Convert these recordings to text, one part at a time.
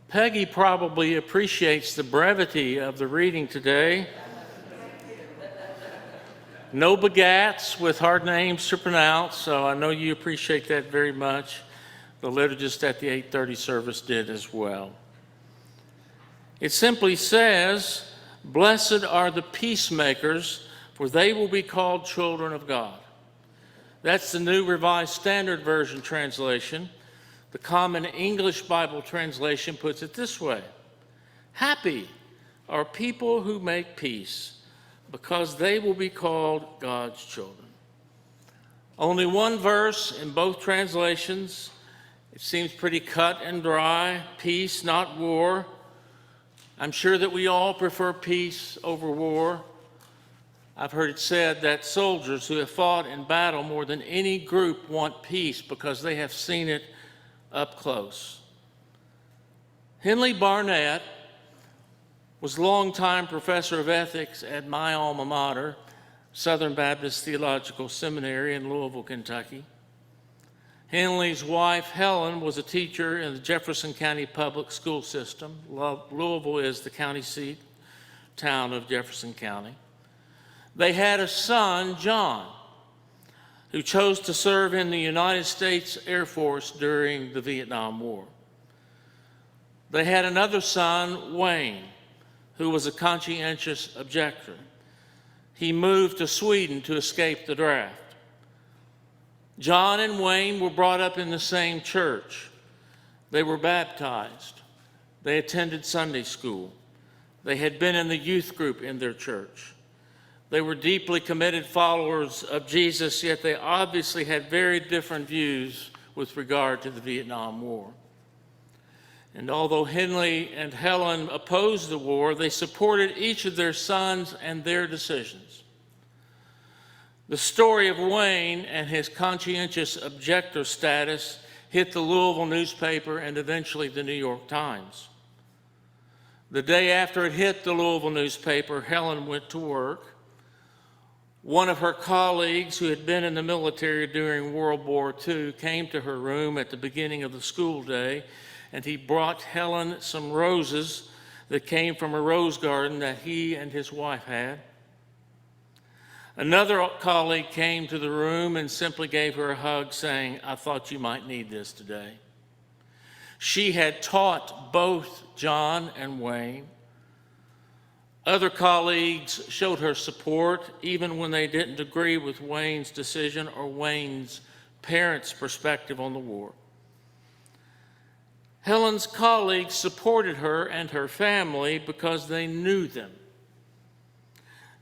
Peggy probably appreciates the brevity of the reading today. No begats with hard names to pronounce, so I know you appreciate that very much. The liturgist at the 8:30 service did as well. It simply says, "Blessed are the peacemakers, for they will be called children of God." That's the New Revised Standard Version translation. The Common English Bible translation puts it this way: "Happy are people who make peace, because they will be called God's children." Only one verse in both translations. It seems pretty cut and dry. Peace, not war. I'm sure that we all prefer peace over war. I've heard it said that soldiers who have fought in battle more than any group want peace because they have seen it up close. Henley Barnett was longtime professor of ethics at my alma mater, Southern Baptist Theological Seminary in Louisville, Kentucky. Henley's wife, Helen, was a teacher in the Jefferson County Public School System. Louisville is the county seat town of Jefferson County. They had a son, John, who chose to serve in the United States Air Force during the Vietnam War. They had another son, Wayne, who was a conscientious objector. He moved to Sweden to escape the draft. John and Wayne were brought up in the same church. They were baptized. They attended Sunday school. They had been in the youth group in their church. They were deeply committed followers of Jesus, yet they obviously had very different views with regard to the Vietnam War. And although Henley and Helen opposed the war, they supported each of their sons and their decisions. The story of Wayne and his conscientious objector status hit the Louisville newspaper and eventually the New York Times. The day after it hit the Louisville newspaper, Helen went to work. One of her colleagues who had been in the military during World War II came to her room at the beginning of the school day, and he brought Helen some roses that came from a rose garden that he and his wife had. Another colleague came to the room and simply gave her a hug, saying, "I thought you might need this today." She had taught both John and Wayne. Other colleagues showed her support even when they didn't agree with Wayne's decision or Wayne's parents' perspective on the war. Helen's colleagues supported her and her family because they knew them.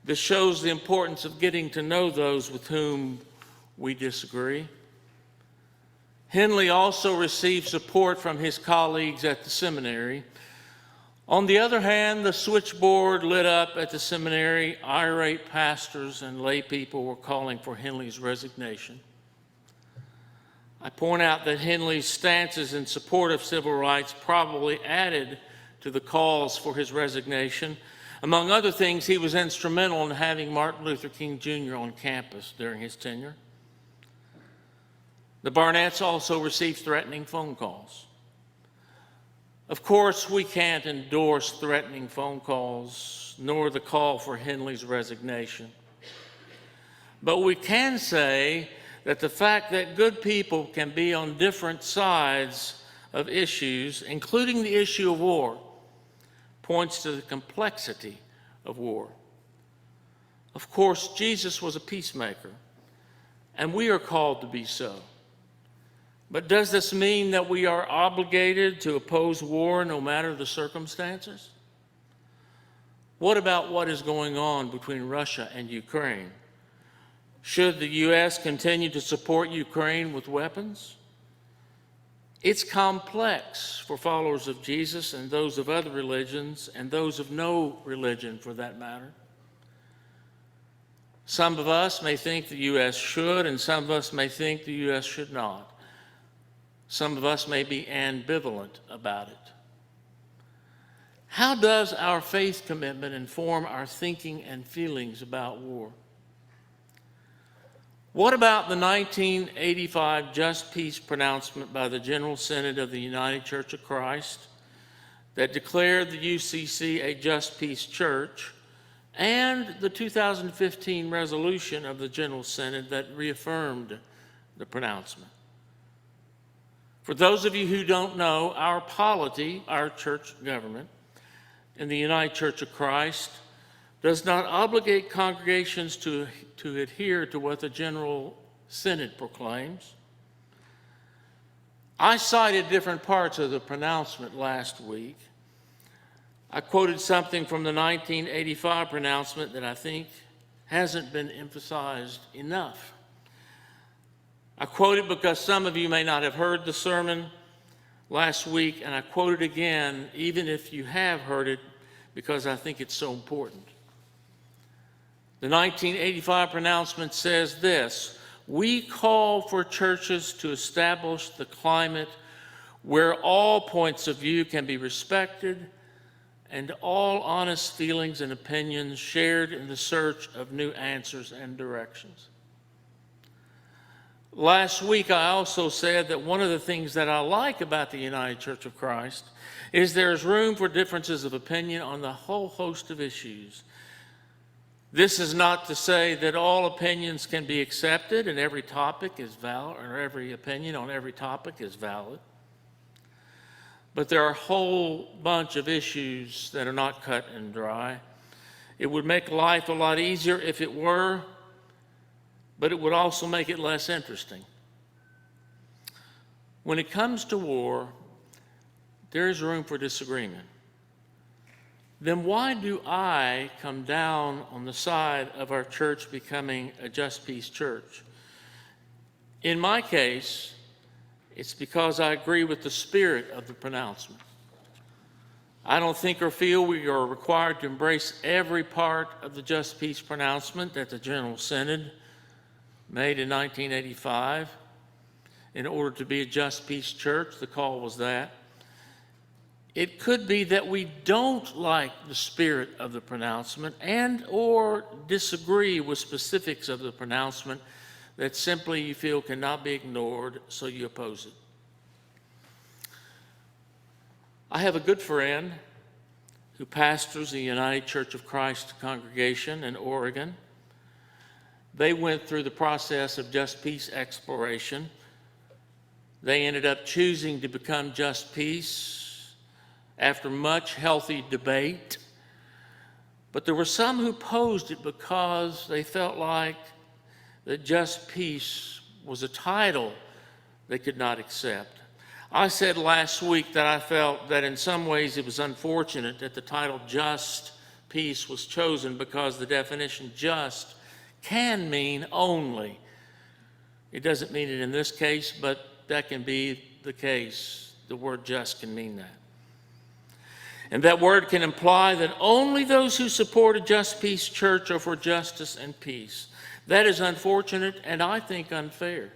This shows the importance of getting to know those with whom we disagree. Henley also received support from his colleagues at the seminary. On the other hand, the switchboard lit up at the seminary. Irate pastors and lay people were calling for Henley's resignation. I point out that Henley's stances in support of civil rights probably added to the calls for his resignation. Among other things, he was instrumental in having Martin Luther King Jr. on campus during his tenure. The Barnetts also received threatening phone calls. Of course, we can't endorse threatening phone calls, nor the call for Henley's resignation. But we can say that the fact that good people can be on different sides of issues, including the issue of war, points to the complexity of war. Of course, Jesus was a peacemaker, and we are called to be so. But does this mean that we are obligated to oppose war no matter the circumstances? What about what is going on between Russia and Ukraine? Should the U.S. continue to support Ukraine with weapons? It's complex for followers of Jesus and those of other religions and those of no religion for that matter. Some of us may think the U.S. should, and some of us may think the U.S. should not. Some of us may be ambivalent about it. How does our faith commitment inform our thinking and feelings about war? What about the 1985 Just Peace pronouncement by the General Synod of the United Church of Christ? that declared the UCC a just peace church, and the 2015 resolution of the General Synod that reaffirmed the pronouncement. For those of you who don't know, our polity, our church government, in the United Church of Christ, does not obligate congregations to adhere to what the General Synod proclaims. I cited different parts of the pronouncement last week. I quoted something from the 1985 pronouncement that I think hasn't been emphasized enough. I quote it because some of you may not have heard the sermon last week, and I quote it again, even if you have heard it, because I think it's so important. The 1985 pronouncement says this: "We call for churches to establish the climate where all points of view can be respected and all honest feelings and opinions shared in the search of new answers and directions." Last week, I also said that one of the things that I like about the United Church of Christ is there's room for differences of opinion on the whole host of issues. This is not to say that all opinions can be accepted and every topic is valid, or every opinion on every topic is valid. But there are a whole bunch of issues that are not cut and dry. It would make life a lot easier if it were, but it would also make it less interesting. When it comes to war, there is room for disagreement. Then why do I come down on the side of our church becoming a just peace church? In my case, it's because I agree with the spirit of the pronouncement. I don't think or feel we are required to embrace every part of the just peace pronouncement that the General Synod made in 1985. In order to be a just peace church, the call was that. It could be that we don't like the spirit of the pronouncement and or disagree with specifics of the pronouncement that simply you feel cannot be ignored, so you oppose it. I have a good friend who pastors the United Church of Christ congregation in Oregon. They went through the process of just peace exploration. They ended up choosing to become just peace after much healthy debate. But there were some who opposed it because they felt like that just peace was a title they could not accept. I said last week that I felt that in some ways it was unfortunate that the title just peace was chosen, because the definition just can mean only. It doesn't mean it in this case, but that can be the case. The word just can mean that. And that word can imply that only those who support a just peace church are for justice and peace. That is unfortunate and I think unfair.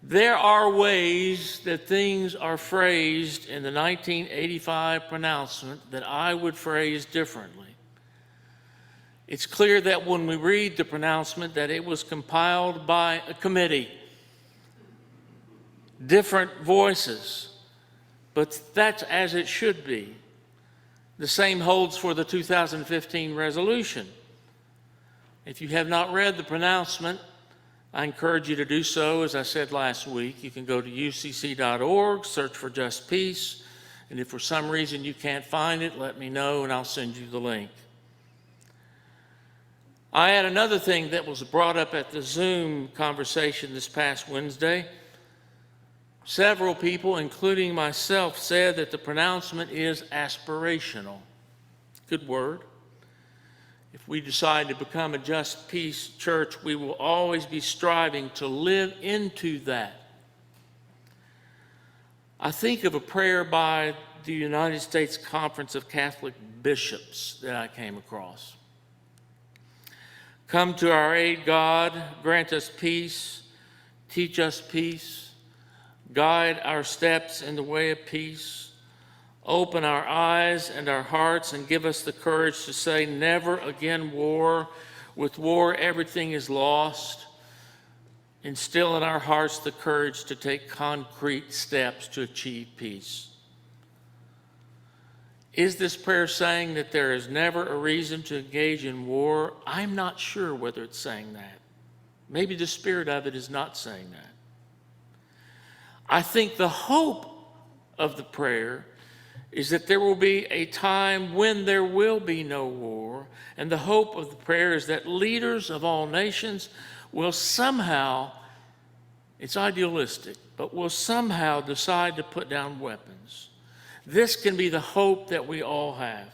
There are ways that things are phrased in the 1985 pronouncement that I would phrase differently. It's clear that when we read the pronouncement that it was compiled by a committee, different voices, but that's as it should be. The same holds for the 2015 resolution. If you have not read the pronouncement, I encourage you to do so. As I said last week, you can go to ucc.org, search for Just Peace, and if for some reason you can't find it, let me know and I'll send you the link. I had another thing that was brought up at the Zoom conversation this past Wednesday. Several people, including myself, said that the pronouncement is aspirational. Good word. If we decide to become a just peace church, we will always be striving to live into that. I think of a prayer by the United States Conference of Catholic Bishops that I came across. Come to our aid, God, grant us peace, teach us peace, guide our steps in the way of peace, open our eyes and our hearts and give us the courage to say never again war. With war, everything is lost. Instill in our hearts the courage to take concrete steps to achieve peace. Is this prayer saying that there is never a reason to engage in war? I'm not sure whether it's saying that. Maybe the spirit of it is not saying that. I think the hope of the prayer is that there will be a time when there will be no war, and the hope of the prayer is that leaders of all nations will somehow, it's idealistic, but will somehow decide to put down weapons. This can be the hope that we all have.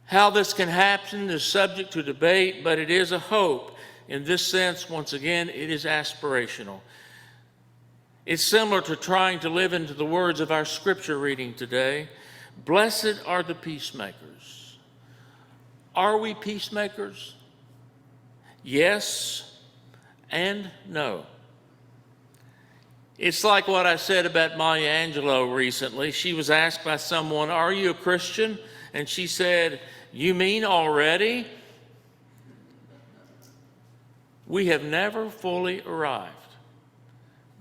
How this can happen is subject to debate, but it is a hope. In this sense, once again, it is aspirational. It's similar to trying to live into the words of our scripture reading today. Blessed are the peacemakers. Are we peacemakers? Yes and no. It's like what I said about Maya Angelou recently. She was asked by someone, "Are you a Christian?" And she said, "You mean already?" We have never fully arrived.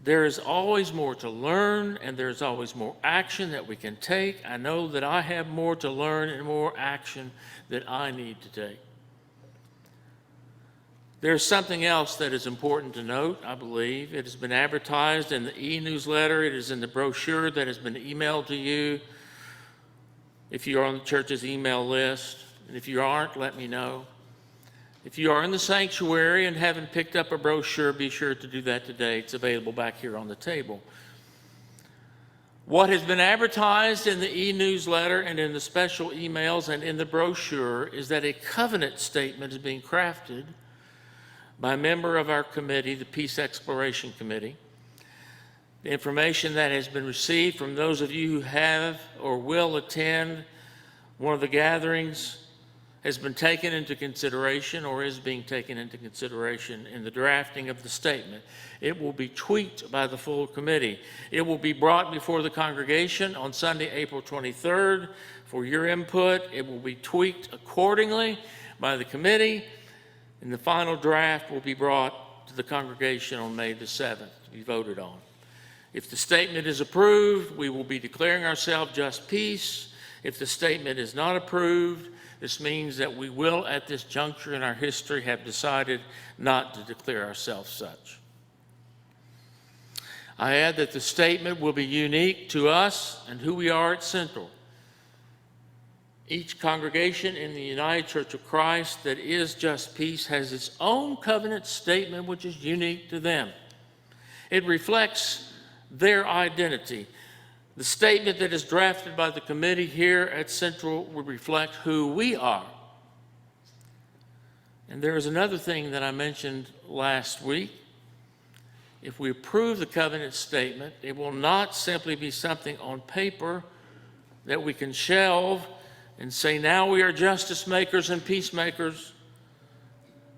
There is always more to learn, and there's always more action that we can take. I know that I have more to learn and more action that I need to take. There's something else that is important to note, I believe. It has been advertised in the e-newsletter. It is in the brochure that has been emailed to you if you are on the church's email list. And if you aren't, let me know. If you are in the sanctuary and haven't picked up a brochure, be sure to do that today. It's available back here on the table. What has been advertised in the e-newsletter and in the special emails and in the brochure is that a covenant statement is being crafted by a member of our committee, the Peace Exploration Committee. The information that has been received from those of you who have or will attend one of the gatherings has been taken into consideration or is being taken into consideration in the drafting of the statement. It will be tweaked by the full committee. It will be brought before the congregation on Sunday, April 23rd for your input. It will be tweaked accordingly by the committee, and the final draft will be brought to the congregation on May the 7th to be voted on. If the statement is approved, we will be declaring ourselves just peace. If the statement is not approved, this means that we will, at this juncture in our history, have decided not to declare ourselves such. I add that the statement will be unique to us and who we are at Central. Each congregation in the United Church of Christ that is just peace has its own covenant statement, which is unique to them. It reflects their identity. The statement that is drafted by the committee here at Central will reflect who we are. And there is another thing that I mentioned last week. If we approve the covenant statement, it will not simply be something on paper that we can shelve and say, now we are justice makers and peacemakers.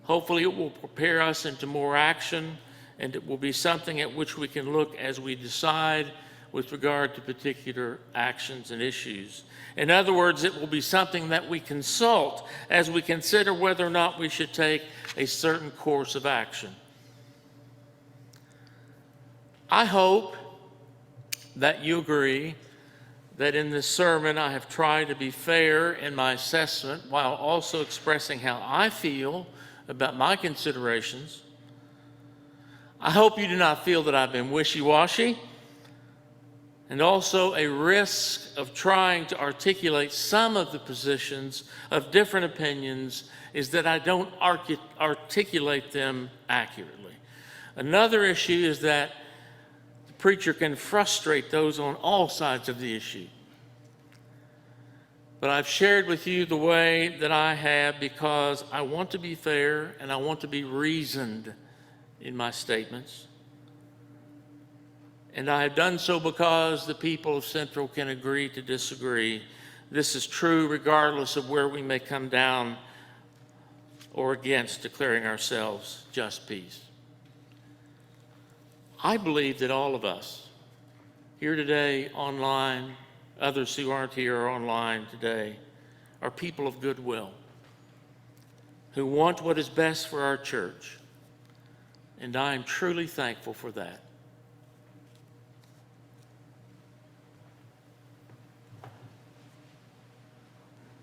Hopefully it will prepare us into more action, and it will be something at which we can look as we decide with regard to particular actions and issues. In other words, it will be something that we consult as we consider whether or not we should take a certain course of action. I hope that you agree that in this sermon I have tried to be fair in my assessment while also expressing how I feel about my considerations. I hope you do not feel that I've been wishy-washy, and also a risk of trying to articulate some of the positions of different opinions is that I don't articulate them accurately. Another issue is that the preacher can frustrate those on all sides of the issue. But I've shared with you the way that I have because I want to be fair and I want to be reasoned in my statements. And I have done so because the people of Central can agree to disagree. This is true regardless of where we may come down or against declaring ourselves just peace. I believe that all of us here today, online, others who aren't here or online today, are people of goodwill who want what is best for our church. And I am truly thankful for that.